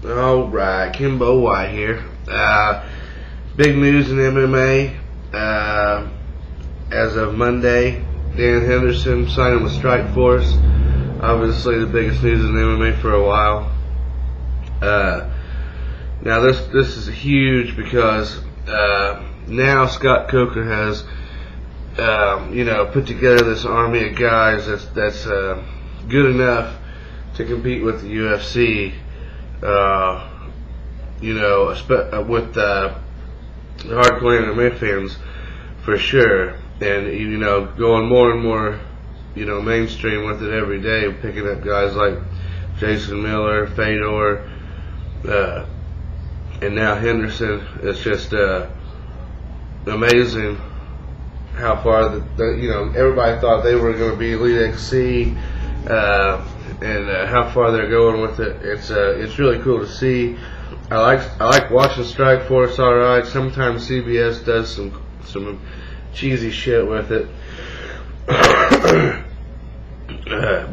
Alright, Kimbo White here. Big news in MMA. As of Monday, Dan Henderson signing with Strikeforce. Obviously the biggest news in MMA for a while. Now this is huge because now Scott Coker has put together this army of guys that's good enough to compete with the UFC. With the hardcore MMA fans for sure, and going more and more mainstream with it every day, picking up guys like Jason Miller, Fedor, and now Henderson. It's just amazing how far everybody thought they were going to be Elite XC, and how far they're going with it. It's really cool to see. I like watching Strikeforce. All right, sometimes CBS does some cheesy shit with it,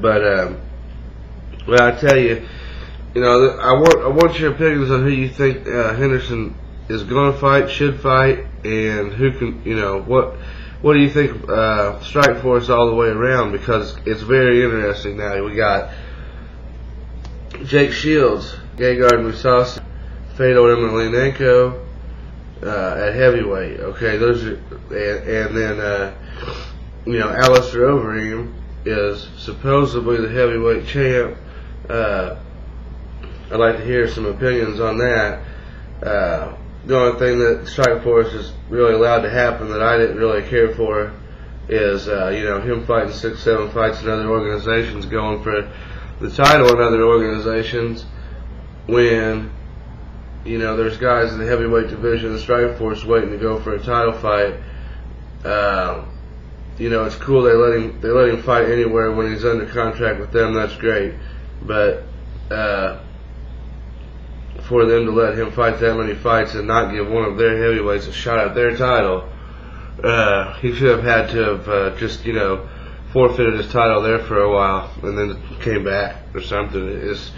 but I tell you, I want your opinions on who you think Henderson is going to fight, should fight, and who can, what do you think Strikeforce all the way around? Because it's very interesting now. We got Jake Shields, Gegard Mousasi, Fedor Emelianenko at heavyweight. Okay, those are, and then Alistair Overeem is supposedly the heavyweight champ. I'd like to hear some opinions on that. The only thing that Strikeforce is really allowed to happen that I didn't really care for is him fighting 6-7 fights in other organizations, going for the title in other organizations, when there's guys in the heavyweight division of Strikeforce waiting to go for a title fight. It's cool they let him fight anywhere when he's under contract with them. That's great, but for them to let him fight that many fights and not give one of their heavyweights a shot at their title, he should have had to have just forfeited his title there for a while and then came back or something. It's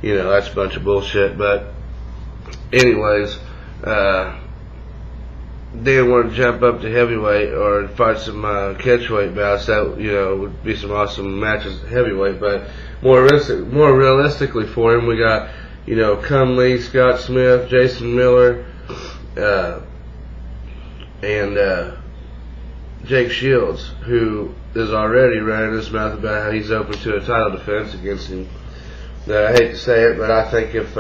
that's a bunch of bullshit. But anyways, Dan wanted to jump up to heavyweight or fight some catchweight bouts. That would be some awesome matches at heavyweight. But more realistically for him, we got Cum Lee, Scott Smith, Jason Miller, and Jake Shields, who is already running his mouth about how he's open to a title defense against him. I hate to say it, but I think if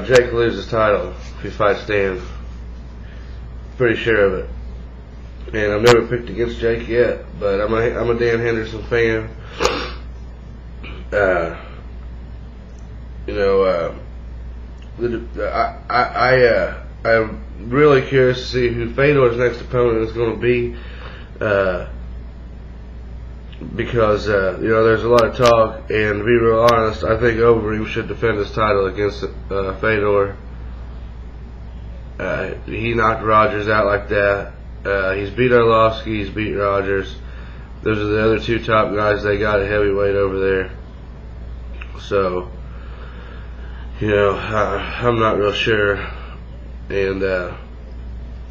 Jake loses title if he fights Dan, pretty sure of it. And I've never picked against Jake yet, but I'm a Dan Henderson fan. I'm really curious to see who Fedor's next opponent is going to be, because there's a lot of talk, and to be real honest, I think Overeem should defend his title against Fedor. He knocked Rogers out like that. He's beat Arlovsky, he's beat Rogers. Those are the other two top guys they got at heavyweight over there. So, I'm not real sure, and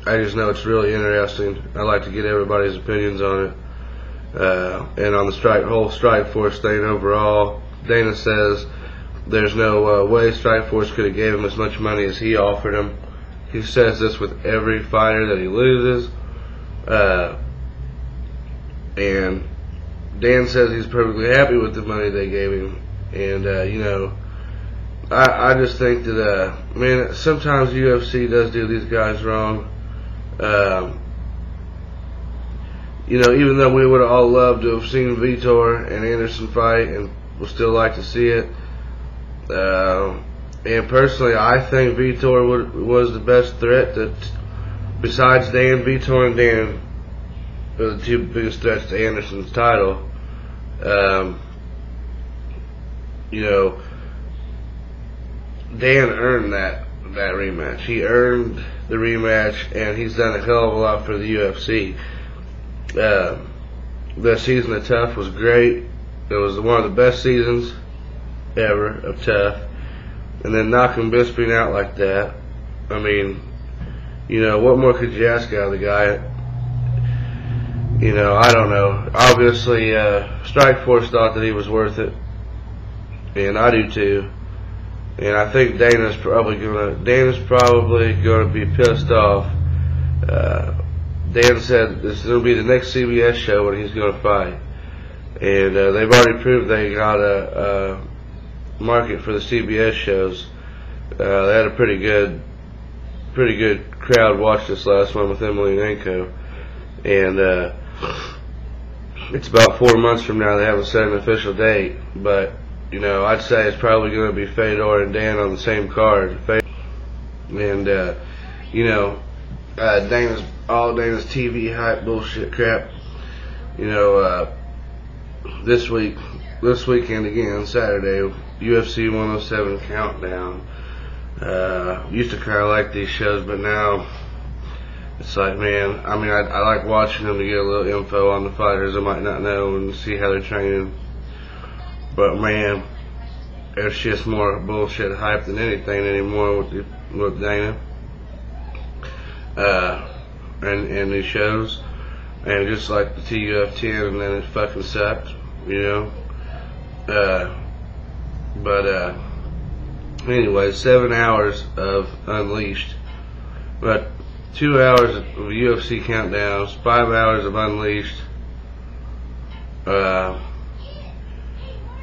I just know it's really interesting. I like to get everybody's opinions on it, and on the whole Strikeforce thing overall. Dana says there's no way Strikeforce could have gave him as much money as he offered him. He says this with every fighter that he loses, and Dan says he's perfectly happy with the money they gave him. And I just think that sometimes UFC does do these guys wrong. Even though we would have all loved to have seen Vitor and Anderson fight, and would still like to see it. And personally, I think Vitor was the best threat that, besides Dan, Vitor and Dan are the two biggest threats to Anderson's title. Dan earned that rematch. He earned the rematch, and he's done a hell of a lot for the UFC. The season of Tough was great. It was one of the best seasons ever of Tough. and then knocking Bisping out like that. I mean, you know, what more could you ask out of the guy? You know, I don't know. Obviously, Strikeforce thought that he was worth it, and I do too. And I think Dana's probably gonna be pissed off. Dan said this is gonna be the next CBS show when he's gonna fight, and they've already proved they got a market for the CBS shows. They had a pretty good crowd watch this last one with Emelianenko, and it's about 4 months from now. They haven't set an official date, but you know, I'd say it's probably going to be Fedor and Dan on the same card. And you know, Dana's TV hype bullshit crap. You know, this weekend again, Saturday, UFC 107 countdown. Used to kind of like these shows, but now it's like, man, I mean, I like watching them to get a little info on the fighters I might not know and see how they're training. But man, it's just more bullshit hype than anything anymore with Dana and these shows, and just like the TUF 10, and then it fucking sucks, you know. But anyway, 7 hours of Unleashed, but 2 hours of UFC countdowns, 5 hours of Unleashed.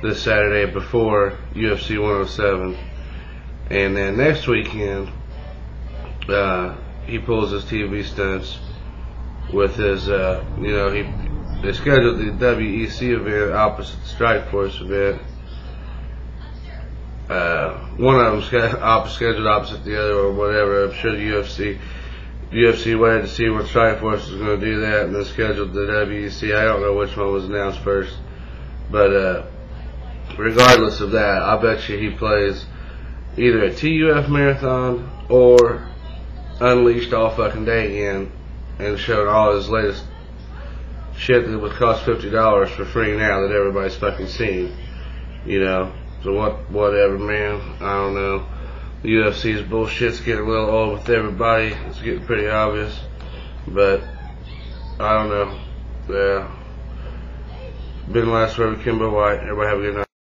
This Saturday before UFC 107, and then next weekend he pulls his TV stunts with his you know, they scheduled the WEC event opposite the Strikeforce event. One of them scheduled opposite the other or whatever. I'm sure the UFC waited to see when Strikeforce was going to do that and then scheduled the WEC. I don't know which one was announced first, but regardless of that, I bet you he plays either a TUF marathon or Unleashed all fucking day again and showing all his latest shit that would cost $50 for free now that everybody's fucking seen. You know, so whatever, man. I don't know. The UFC's bullshit's getting a little old with everybody. It's getting pretty obvious, but I don't know. Yeah. Been the last word with Kimbo White. Everybody have a good night.